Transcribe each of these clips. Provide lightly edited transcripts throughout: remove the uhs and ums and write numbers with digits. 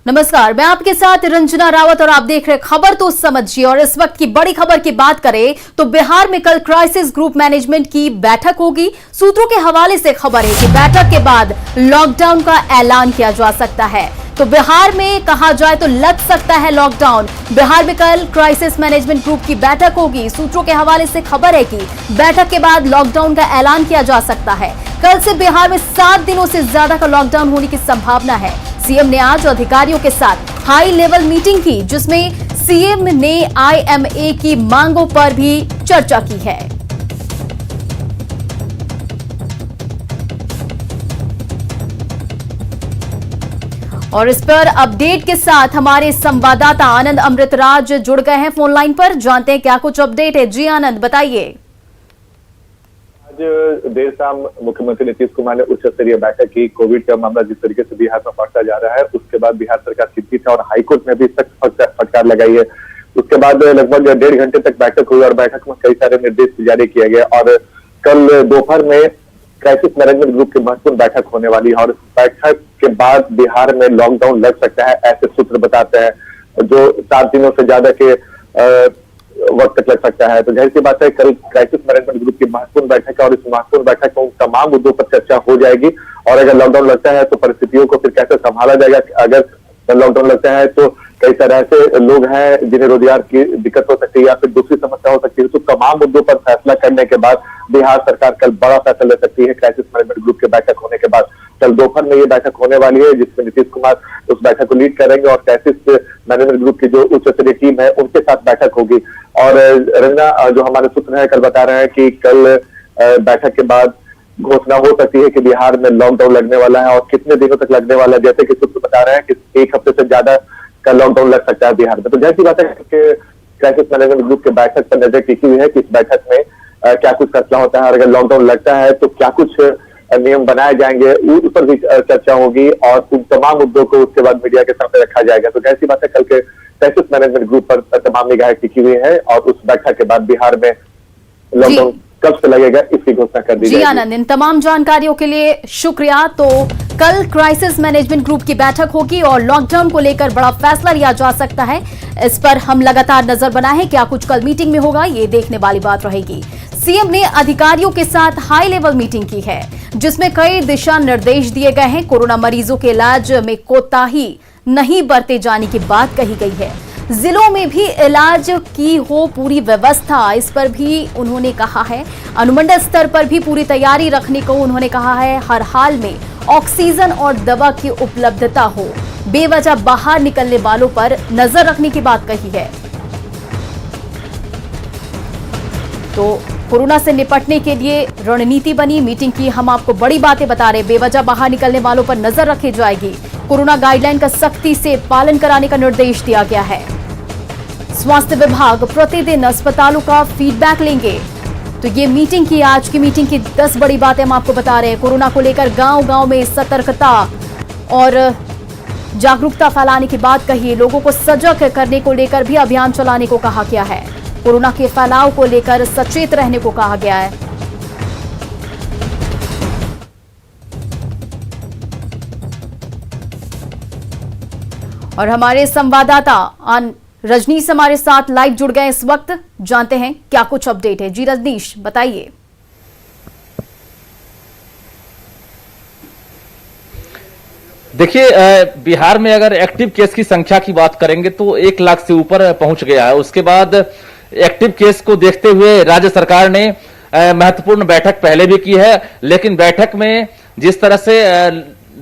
नमस्कार, मैं आपके साथ रंजना रावत और आप देख रहे खबर तो समझिए। और इस वक्त की बड़ी खबर की बात करें तो बिहार में कल क्राइसिस ग्रुप मैनेजमेंट की बैठक होगी। सूत्रों के हवाले से खबर है कि बैठक के बाद लॉकडाउन का ऐलान किया जा सकता है। तो बिहार में कहा जाए तो लग सकता है लॉकडाउन। बिहार में कल क्राइसिस मैनेजमेंट ग्रुप की बैठक होगी। सूत्रों के हवाले से खबर है कि बैठक के बाद लॉकडाउन का ऐलान किया जा सकता है। कल से बिहार में 7 दिनों से ज्यादा का लॉकडाउन होने की संभावना है। सीएम ने आज अधिकारियों के साथ हाई लेवल मीटिंग की, जिसमें सीएम ने आईएमए की मांगों पर भी चर्चा की है। और इस पर अपडेट के साथ हमारे संवाददाता आनंद अमृतराज जुड़ गए हैं फोन लाइन पर। जानते हैं क्या कुछ अपडेट है। जी आनंद, बताइए। आज देर शाम मुख्यमंत्री नीतीश कुमार ने उच्च स्तरीय बैठक की। कोविड का मामला जिस तरीके से बिहार में बढ़ता जा रहा है, उसके बाद बिहार सरकार चिंतित है और हाईकोर्ट में भी सख्त फटकार लगाई है। उसके बाद लगभग 1.5 घंटे तक बैठक हुई और बैठक में कई सारे निर्देश जारी किए गए। और कल दोपहर में क्राइसिस मैनेजमेंट ग्रुप की महत्वपूर्ण बैठक होने वाली है और इस बैठक के बाद बिहार में लॉकडाउन लग सकता है, ऐसे सूत्र बताते हैं, जो 7 दिनों से ज्यादा के वक्त तक लग सकता है। तो जाहिर सी बात है, कल क्राइसिस मैनेजमेंट ग्रुप की महत्वपूर्ण बैठक है और इस महत्वपूर्ण बैठक में तमाम मुद्दों पर चर्चा हो जाएगी। और अगर लॉकडाउन लगता है तो परिस्थितियों को फिर कैसे संभाला जाएगा। अगर लॉकडाउन लगता है तो कई तरह से लोग हैं जिन्हें रोजगार की दिक्कत हो सकती है या फिर दूसरी समस्या हो सकती है। तो तमाम मुद्दों पर फैसला करने के बाद बिहार सरकार कल बड़ा फैसला ले सकती है। क्राइसिस मैनेजमेंट ग्रुप की बैठक होने के बाद कल दोपहर में ये बैठक होने वाली है, जिसमें नीतीश कुमार उस बैठक को लीड करेंगे और क्राइसिस मैनेजमेंट ग्रुप की जो उच्च स्तरीय टीम है उनके साथ बैठक होगी। और रंजना, जो हमारे सूत्र है कल बता रहे हैं कि कल बैठक के बाद घोषणा हो सकती है कि बिहार में लॉकडाउन लगने वाला है और कितने दिनों तक लगने वाला है। जैसे कि सूत्र बता रहे हैं कि 1 हफ्ते से ज्यादा का लॉकडाउन लग सकता है बिहार में। तो जैसी बात है कि क्राइसिस मैनेजमेंट ग्रुप की बैठक पर नजर टिकी हुई है कि इस बैठक में क्या कुछ फैसला होता है और अगर लॉकडाउन लगता है तो क्या कुछ नियम बनाए जाएंगे, उस पर भी चर्चा होगी और उन तमाम मुद्दों को उसके बाद मीडिया के सामने रखा जाएगा। तो जैसी बात है, कल के क्राइसिस मैनेजमेंट ग्रुप पर तमाम निगाहें टिकी हुई है और उस बैठक के बाद बिहार में लॉकडाउन कब से लगेगा इसकी घोषणा कर दी जाएगी। जी आनंद, इन तमाम जानकारियों के लिए शुक्रिया। तो कल क्राइसिस मैनेजमेंट ग्रुप की बैठक होगी और लॉकडाउन को लेकर बड़ा फैसला लिया जा सकता है। इस पर हम लगातार नजर बनाए हैं। क्या कुछ कल मीटिंग में होगा, ये देखने वाली बात रहेगी। सीएम ने अधिकारियों के साथ हाई लेवल मीटिंग की है, जिसमें कई दिशा निर्देश दिए गए हैं। कोरोना मरीजों के इलाज में कोताही नहीं बरते जाने की बात कही गई है। जिलों में भी इलाज की हो पूरी व्यवस्था, इस पर भी उन्होंने कहा है। अनुमंडल स्तर पर भी पूरी तैयारी रखने को उन्होंने कहा है। हर हाल में ऑक्सीजन और दवा की उपलब्धता हो। बेवजह बाहर निकलने वालों पर नजर रखने की बात कही है। तो कोरोना से निपटने के लिए रणनीति बनी मीटिंग की। हम आपको बड़ी बातें बता रहे। बेवजह बाहर निकलने वालों पर नजर रखी जाएगी। कोरोना गाइडलाइन का सख्ती से पालन कराने का निर्देश दिया गया है। स्वास्थ्य विभाग प्रतिदिन अस्पतालों का फीडबैक लेंगे। तो ये मीटिंग की, आज की मीटिंग की 10 बड़ी बातें हम आपको बता रहे हैं। कोरोना को लेकर गांव-गांव में सतर्कता और जागरूकता फैलाने की बात कही है। लोगों को सजग करने को लेकर भी अभियान चलाने को कहा गया है। कोरोना के फैलाव को लेकर सचेत रहने को कहा गया है। और हमारे संवाददाता रजनीश हमारे साथ लाइव जुड़ गए इस वक्त। जानते हैं क्या कुछ अपडेट है। जी रजनीश, बताइए। देखिए, बिहार में अगर एक्टिव केस की संख्या की बात करेंगे तो 1 लाख से ऊपर पहुंच गया है। उसके बाद एक्टिव केस को देखते हुए राज्य सरकार ने महत्वपूर्ण बैठक पहले भी की है, लेकिन बैठक में जिस तरह से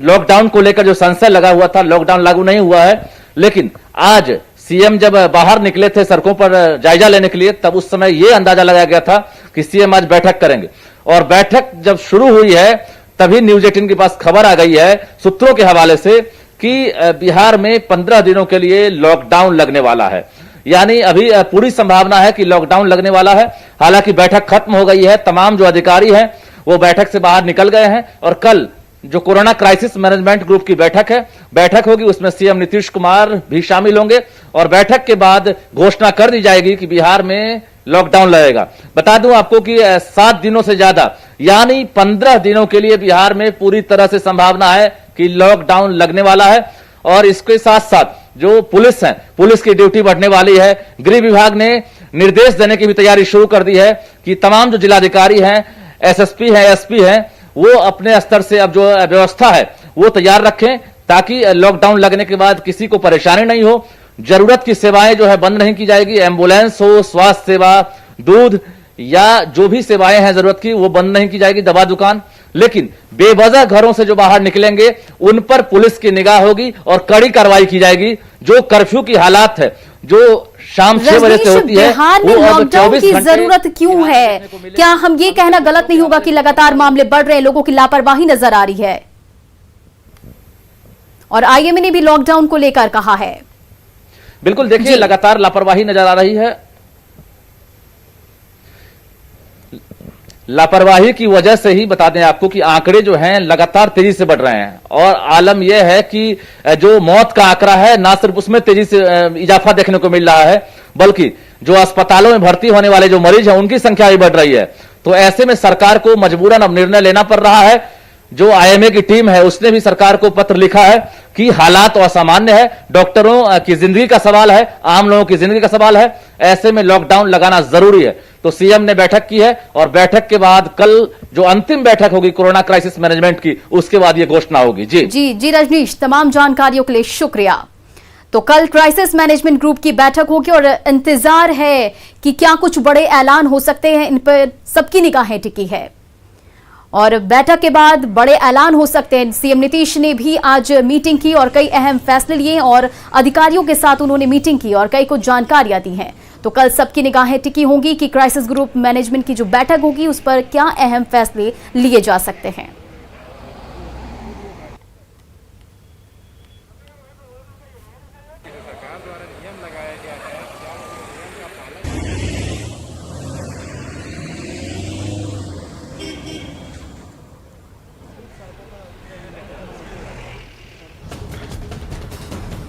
लॉकडाउन को लेकर जो संशय लगा हुआ था, लॉकडाउन लागू नहीं हुआ है। लेकिन आज सीएम जब बाहर निकले थे सड़कों पर जायजा लेने के लिए, तब उस समय यह अंदाजा लगाया गया था कि सीएम आज बैठक करेंगे। और बैठक जब शुरू हुई है तभी न्यूज 18 के पास खबर आ गई है सूत्रों के हवाले से कि बिहार में 15 दिनों के लिए लॉकडाउन लगने वाला है। यानी अभी पूरी संभावना है कि लॉकडाउन लगने वाला है। हालांकि बैठक खत्म हो गई है, तमाम जो अधिकारी हैं वो बैठक से बाहर निकल गए हैं और कल जो कोरोना क्राइसिस मैनेजमेंट ग्रुप की बैठक होगी, उसमें सीएम नीतीश कुमार भी शामिल होंगे और बैठक के बाद घोषणा कर दी जाएगी कि बिहार में लॉकडाउन लगेगा। बता दूं आपको कि 7 दिनों से ज्यादा यानी 15 दिनों के लिए बिहार में पूरी तरह से संभावना है कि लॉकडाउन लगने वाला है। और इसके साथ साथ जो पुलिस है, पुलिस की ड्यूटी बढ़ने वाली है। गृह विभाग ने निर्देश देने की भी तैयारी शुरू कर दी है कि तमाम जो जिलाधिकारी हैं, एसएसपी हैं, एसपी हैं, वो अपने स्तर से अब जो व्यवस्था है वो तैयार रखें ताकि लॉकडाउन लगने के बाद किसी को परेशानी नहीं हो। जरूरत की सेवाएं जो है बंद नहीं की जाएगी। एम्बुलेंस हो, स्वास्थ्य सेवा, दूध या जो भी सेवाएं हैं जरूरत की वो बंद नहीं की जाएगी, दवा दुकान। लेकिन बेवजह घरों से जो बाहर निकलेंगे उन पर पुलिस की निगाह होगी और कड़ी कार्रवाई की जाएगी। जो कर्फ्यू की हालात है जो शाम 6 बजे से होती है, बिहार में लॉकडाउन की जरूरत क्यों है? क्या हम ये कहना गलत नहीं होगा कि लगातार मामले बढ़ रहे हैं, लोगों की लापरवाही नजर आ रही है? और आईएमए ने भी लॉकडाउन को लेकर कहा है। बिल्कुल, देखिए लगातार लापरवाही नजर आ रही है। लापरवाही की वजह से ही बता दें आपको कि आंकड़े जो हैं लगातार तेजी से बढ़ रहे हैं और आलम यह है कि जो मौत का आंकड़ा है ना सिर्फ उसमें तेजी से इजाफा देखने को मिल रहा है, बल्कि जो अस्पतालों में भर्ती होने वाले जो मरीज हैं उनकी संख्या भी बढ़ रही है। तो ऐसे में सरकार को मजबूरन अब निर्णय लेना पड़ रहा है। जो आईएमए की टीम है उसने भी सरकार को पत्र लिखा है कि हालात असामान्य है, डॉक्टरों की जिंदगी का सवाल है, आम लोगों की जिंदगी का सवाल है, ऐसे में लॉकडाउन लगाना जरूरी है। तो सीएम ने बैठक की है और बैठक के बाद कल जो अंतिम बैठक होगी कोरोना क्राइसिस मैनेजमेंट की, उसके बाद ये घोषणा होगी। जी रजनीश, तमाम जानकारियों के लिए शुक्रिया। तो कल क्राइसिस मैनेजमेंट ग्रुप की बैठक होगी और इंतजार है कि क्या कुछ बड़े ऐलान हो सकते हैं, इन पर सबकी निगाहें टिकी है और बैठक के बाद बड़े ऐलान हो सकते हैं। सीएम नीतीश ने भी आज मीटिंग की और कई अहम फैसले लिए और अधिकारियों के साथ उन्होंने मीटिंग की और कई कुछ जानकारियां दी हैं। तो कल सबकी निगाहें टिकी होंगी कि क्राइसिस ग्रुप मैनेजमेंट की जो बैठक होगी उस पर क्या अहम फैसले लिए जा सकते हैं।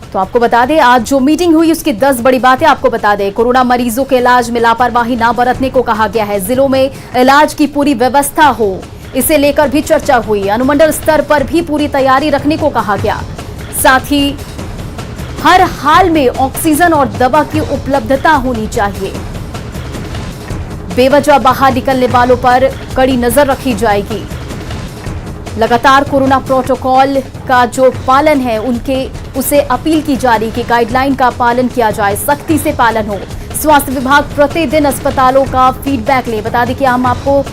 तो आपको बता दें आज जो मीटिंग हुई उसकी 10 बड़ी बातें आपको बता दें। कोरोना मरीजों के इलाज में लापरवाही ना बरतने को कहा गया है। जिलों में इलाज की पूरी व्यवस्था हो, इसे लेकर भी चर्चा हुई। अनुमंडल स्तर पर भी पूरी तैयारी रखने को कहा गया। साथ ही हर हाल में ऑक्सीजन और दवा की उपलब्धता होनी चाहिए। बेवजह बाहर निकलने वालों पर कड़ी नजर रखी जाएगी। लगातार कोरोना प्रोटोकॉल का जो पालन है उसे अपील की जा रही कि गाइडलाइन का पालन किया जाए, सख्ती से पालन हो। स्वास्थ्य विभाग प्रतिदिन अस्पतालों का फीडबैक ले। बता दें कि हम आपको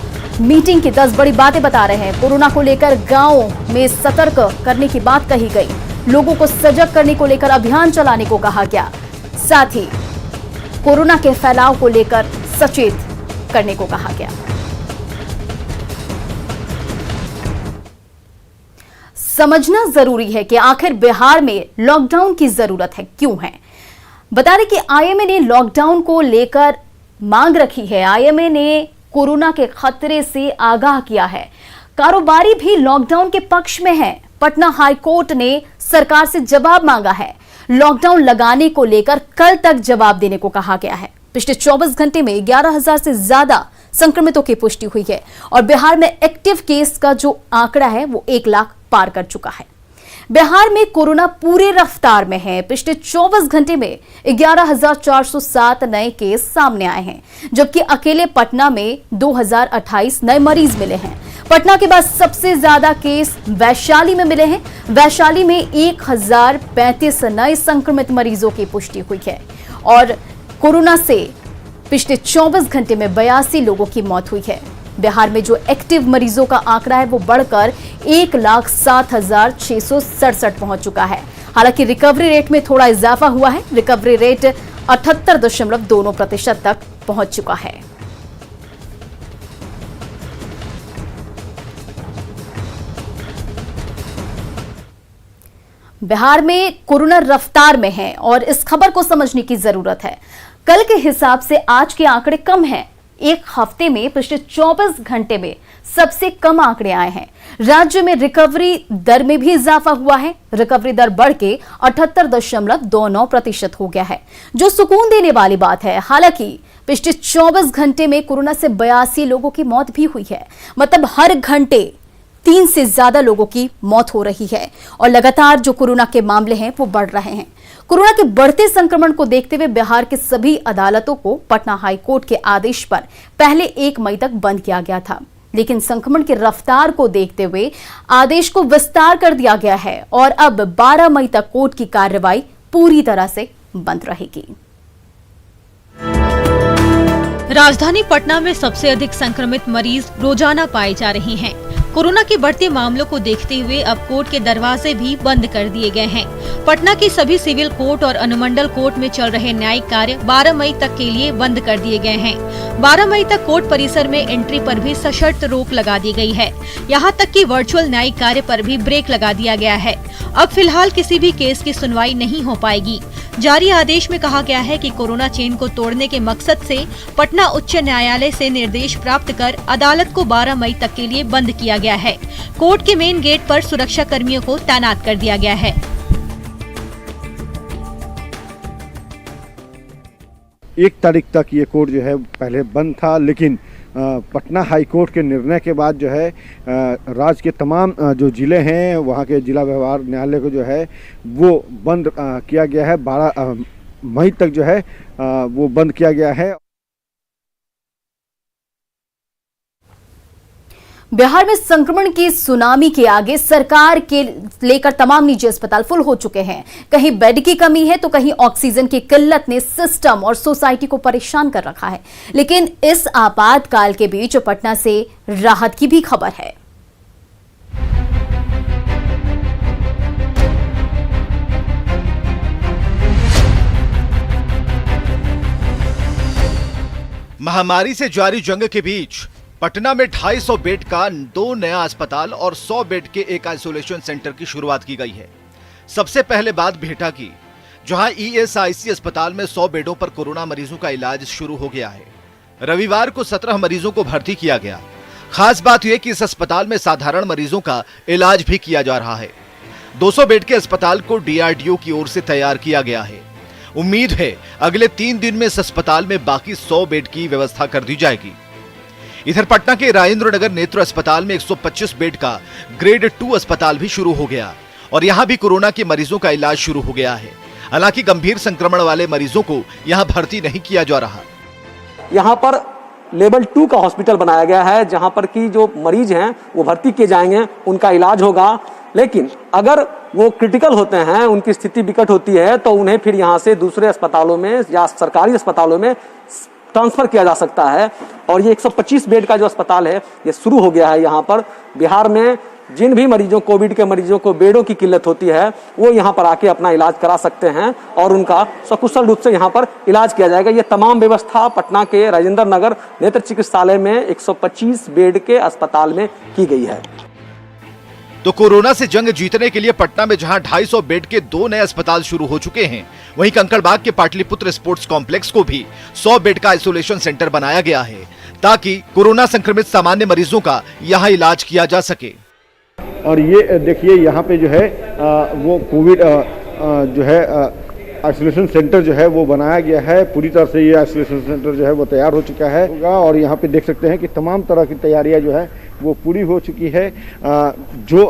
मीटिंग की 10 बड़ी बातें बता रहे हैं। कोरोना को लेकर गांव में सतर्क करने की बात कही गई, लोगों को सजग करने को लेकर अभियान चलाने को कहा गया। साथ ही कोरोना के फैलाव को लेकर सचेत करने को कहा गया। समझना जरूरी है कि आखिर बिहार में लॉकडाउन की जरूरत है क्यों है। बता दें कि आईएमए ने लॉकडाउन को लेकर मांग रखी है। आईएमए ने कोरोना के खतरे से आगाह किया है। कारोबारी भी लॉकडाउन के पक्ष में है। पटना हाईकोर्ट ने सरकार से जवाब मांगा है। लॉकडाउन लगाने को लेकर कल तक जवाब देने को कहा गया है। पिछले 24 घंटे में 11,000 से ज्यादा संक्रमितों की पुष्टि हुई है और बिहार में एक्टिव केस का जो आंकड़ा है वो 1 लाख पार कर चुका है। बिहार में कोरोना पूरे रफ्तार में है। पिछले 24 घंटे में 11,407 नए केस सामने आए हैं, जबकि अकेले पटना में 2,028 नए मरीज मिले हैं। पटना के बाद सबसे ज्यादा केस वैशाली में मिले हैं। वैशाली में 1,035 नए संक्रमित मरीजों की पुष्टि हुई है और कोरोना से पिछले 24 घंटे में 82 लोगों की मौत हुई है। बिहार में जो एक्टिव मरीजों का आंकड़ा है वो बढ़कर 1,07,667 पहुंच चुका है। हालांकि रिकवरी रेट में थोड़ा इजाफा हुआ है। रिकवरी रेट 78.2% तक पहुंच चुका है। बिहार में कोरोना रफ्तार में है और इस खबर को समझने की जरूरत है। कल के हिसाब से आज के आंकड़े कम हैं। एक हफ्ते में पिछले 24 घंटे में सबसे कम आंकड़े आए हैं। राज्य में रिकवरी दर में भी इजाफा हुआ है। रिकवरी दर बढ़ के 78.29% हो गया है, जो सुकून देने वाली बात है। हालांकि पिछले 24 घंटे में कोरोना से 82 लोगों की मौत भी हुई है। मतलब हर घंटे 3 से ज्यादा लोगों की मौत हो रही है और लगातार जो कोरोना के मामले हैं वो बढ़ रहे हैं। कोरोना के बढ़ते संक्रमण को देखते हुए बिहार के सभी अदालतों को पटना हाई कोर्ट के आदेश पर पहले 1 मई तक बंद किया गया था, लेकिन संक्रमण की रफ्तार को देखते हुए आदेश को विस्तार कर दिया गया है और अब 12 मई तक कोर्ट की कार्रवाई पूरी तरह से बंद रहेगी। राजधानी पटना में सबसे अधिक संक्रमित मरीज रोजाना पाए जा रहे हैं। कोरोना के बढ़ते मामलों को देखते हुए अब कोर्ट के दरवाजे भी बंद कर दिए गए हैं। पटना के सभी सिविल कोर्ट और अनुमंडल कोर्ट में चल रहे न्यायिक कार्य 12 मई तक के लिए बंद कर दिए गए हैं। 12 मई तक कोर्ट परिसर में एंट्री पर भी सशर्त रोक लगा दी गई है। यहाँ तक कि वर्चुअल न्यायिक कार्य पर भी ब्रेक लगा दिया गया है। अब फिलहाल किसी भी केस की सुनवाई नहीं हो पाएगी। जारी आदेश में कहा गया है कि कोरोना चेन को तोड़ने के मकसद से पटना उच्च न्यायालय से निर्देश प्राप्त कर अदालत को 12 मई तक के लिए बंद किया गया है। कोर्ट के मेन गेट पर सुरक्षा कर्मियों को तैनात कर दिया गया है। 1 तारीख तक ये कोर्ट जो है पहले बंद था, लेकिन पटना हाई कोर्ट के निर्णय के बाद जो है राज्य के तमाम जो ज़िले हैं वहाँ के जिला व्यवहार न्यायालय को जो है वो बंद किया गया है। 12 मई तक जो है वो बंद किया गया है। बिहार में संक्रमण की सुनामी के आगे सरकार के लेकर तमाम निजी अस्पताल फुल हो चुके हैं। कहीं बेड की कमी है तो कहीं ऑक्सीजन की किल्लत ने सिस्टम और सोसाइटी को परेशान कर रखा है। लेकिन इस आपातकाल के बीच पटना से राहत की भी खबर है। महामारी से जारी जंग के बीच पटना में 250 बेड का 2 नया अस्पताल और 100 बेड के एक आइसोलेशन सेंटर की शुरुआत की गई है। सबसे पहले बात भेटा की, जहां ईएसआईसी अस्पताल में 100 बेडों पर कोरोना मरीजों का इलाज शुरू हो गया है। रविवार को 17 मरीजों को भर्ती किया गया। खास बात यह कि इस अस्पताल में साधारण मरीजों का इलाज भी किया जा रहा है। 200 बेड के अस्पताल को डीआरडीओ की ओर से तैयार किया गया है। उम्मीद है अगले 3 दिन में इस अस्पताल में बाकी 100 बेड की व्यवस्था कर दी जाएगी। इधर पटना के राजेंद्र नगर नेत्र अस्पताल में 125 बेड का ग्रेड 2 अस्पताल भी शुरू हो गया और यहां भी कोरोना के मरीजों का इलाज शुरू हो गया है। हालांकि गंभीर संक्रमण वाले मरीजों को यहां भर्ती नहीं किया जा रहा। यहाँ पर लेवल 2 का हॉस्पिटल बनाया गया है, जहां पर की जो मरीज हैं वो भर्ती किए जाएंगे, उनका इलाज होगा। लेकिन अगर वो क्रिटिकल होते हैं, उनकी स्थिति विकट होती है, तो उन्हें फिर यहाँ से दूसरे अस्पतालों में या सरकारी अस्पतालों में ट्रांसफर किया जा सकता है। और ये 125 बेड का जो अस्पताल है ये शुरू हो गया है। यहाँ पर बिहार में जिन भी मरीजों, कोविड के मरीजों को बेडों की किल्लत होती है, वो यहाँ पर आके अपना इलाज करा सकते हैं और उनका सकुशल रूप से यहाँ पर इलाज किया जाएगा। ये तमाम व्यवस्था पटना के राजेंद्र नगर नेत्र चिकित्सालय में 125 बेड के अस्पताल में की गई है। तो कोरोना से जंग जीतने के लिए पटना में जहां 250 बेड के 2 नए अस्पताल शुरू हो चुके हैं, वहीं कंकड़बाग के पाटलिपुत्र स्पोर्ट्स कॉम्प्लेक्स को भी 100 बेड का आइसोलेशन सेंटर बनाया गया है, ताकि कोरोना संक्रमित सामान्य मरीजों का यहां इलाज किया जा सके। और ये देखिए यहाँ पे जो है वो कोविड जो है आइसोलेशन सेंटर जो है वो बनाया गया है। पूरी तरह से ये आइसोलेशन सेंटर जो है वो तैयार हो चुका है और यहाँ पे देख सकते हैं कि तमाम तरह की तैयारियां जो है वो पूरी हो चुकी है। जो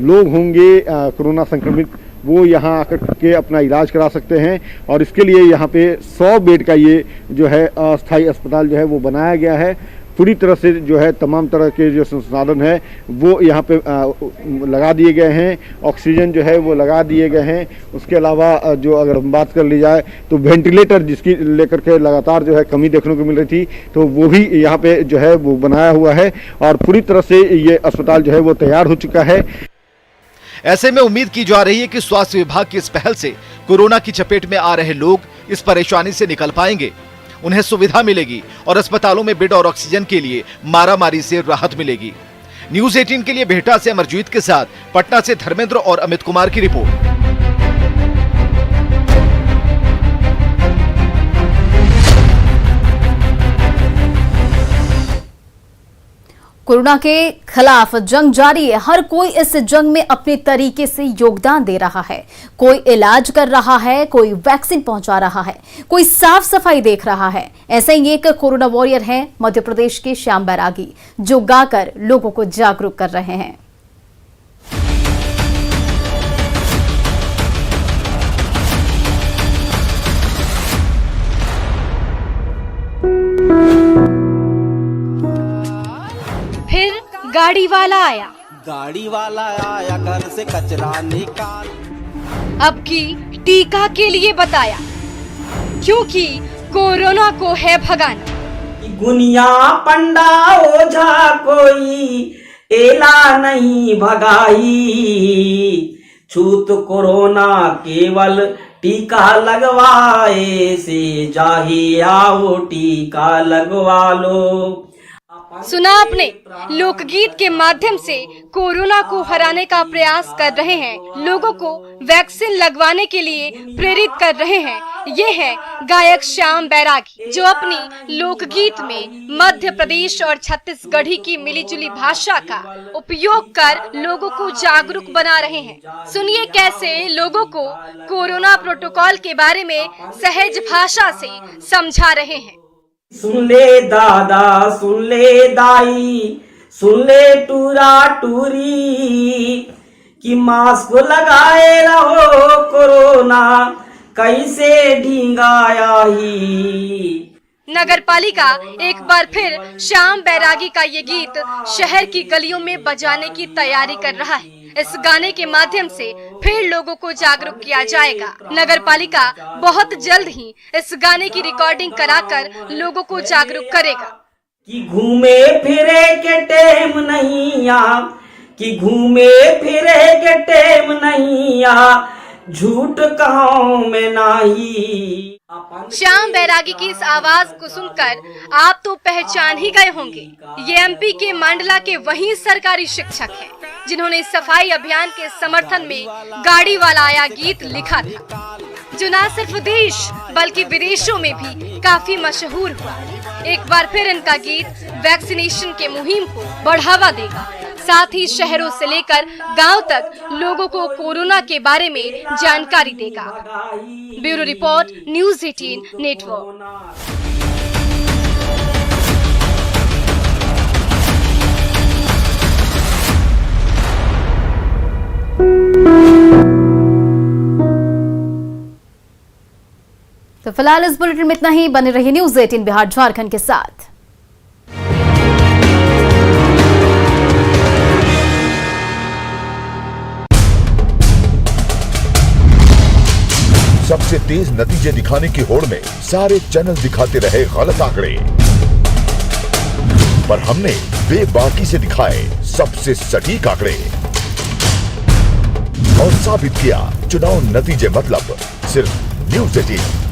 लोग होंगे कोरोना संक्रमित वो यहाँ आकर के अपना इलाज करा सकते हैं और इसके लिए यहाँ पे 100 बेड का ये जो है अस्थायी अस्पताल जो है वो बनाया गया है। पूरी तरह से जो है तमाम तरह के जो संसाधन है वो यहाँ पे लगा दिए गए हैं। ऑक्सीजन जो है वो लगा दिए गए हैं। उसके अलावा जो अगर हम बात कर ली जाए तो वेंटिलेटर जिसकी लेकर के लगातार जो है कमी देखने को मिल रही थी, तो वो भी यहाँ पे जो है वो बनाया हुआ है और पूरी तरह से ये अस्पताल जो है वो तैयार हो चुका है। ऐसे में उम्मीद की जा रही है कि स्वास्थ्य विभाग की इस पहल से कोरोना की चपेट में आ रहे लोग इस परेशानी से निकल पाएंगे, उन्हें सुविधा मिलेगी और अस्पतालों में बेड और ऑक्सीजन के लिए मारामारी से राहत मिलेगी। न्यूज़ 18 के लिए बिहटा से अमरजीत के साथ पटना से धर्मेंद्र और अमित कुमार की रिपोर्ट। कोरोना के खिलाफ जंग जारी है। हर कोई इस जंग में अपने तरीके से योगदान दे रहा है। कोई इलाज कर रहा है, कोई वैक्सीन पहुंचा रहा है, कोई साफ सफाई देख रहा है। ऐसे ही एक कोरोना वॉरियर है मध्य प्रदेश के श्याम बैरागी, जो गाकर लोगों को जागरूक कर रहे हैं। फिर गाड़ी वाला आया, घर से कचरा निकाल। अब की टीका के लिए बताया, क्योंकि कोरोना को है भगाना। गुनिया पंडा ओझा कोई एला नहीं भगाई, छूत कोरोना केवल टीका लगवाए से जाही, आओ टीका लगवा लो। सुना आपने, लोकगीत के माध्यम से कोरोना को हराने का प्रयास कर रहे हैं, लोगों को वैक्सीन लगवाने के लिए प्रेरित कर रहे हैं। ये है गायक श्याम बैरागी, जो अपनी लोकगीत में मध्य प्रदेश और छत्तीसगढ़ी की मिलीजुली भाषा का उपयोग कर लोगों को जागरूक बना रहे हैं। सुनिए कैसे लोगों को कोरोना प्रोटोकॉल के बारे में सहज भाषा से समझा रहे हैं। सुन ले दादा, सुन ले दाई, सुन ले टूरा टूरी, कि मास्क लगाए रहो कोरोना कैसे ढींगाया ही। नगर पालिका एक बार फिर श्याम बैरागी का ये गीत शहर की गलियों में बजाने की तैयारी कर रहा है। इस गाने के माध्यम से फिर लोगों को जागरूक किया जाएगा। नगर पालिका बहुत जल्द ही इस गाने की रिकॉर्डिंग कराकर लोगों को जागरूक करेगा। कि घूमे फिरे के टेम नहीं आ, कि घूमे फिरे के टेम नहीं आ, झूठ कहूं में नहीं। श्याम बैरागी की इस आवाज को सुनकर आप तो पहचान ही गए होंगे। ये एमपी के मंडला के वही सरकारी शिक्षक हैं, जिन्होंने सफाई अभियान के समर्थन में गाड़ी वाला आया गीत लिखा था, जो न सिर्फ देश बल्कि विदेशों में भी काफी मशहूर हुआ। एक बार फिर इनका गीत वैक्सीनेशन के मुहिम को बढ़ावा देगा, साथ ही शहरों से लेकर गांव तक लोगों को कोरोना के बारे में जानकारी देगा। Bureau report, news 18 network. तो फिलहाल इस बुलेटिन में इतना ही। बने रहिए न्यूज़ 18 बिहार झारखंड के साथ। सबसे तेज नतीजे दिखाने की होड़ में सारे चैनल दिखाते रहे गलत आंकड़े, पर हमने बेबाकी से दिखाए सबसे सटीक आंकड़े और साबित किया चुनाव नतीजे मतलब सिर्फ न्यूज़ 18।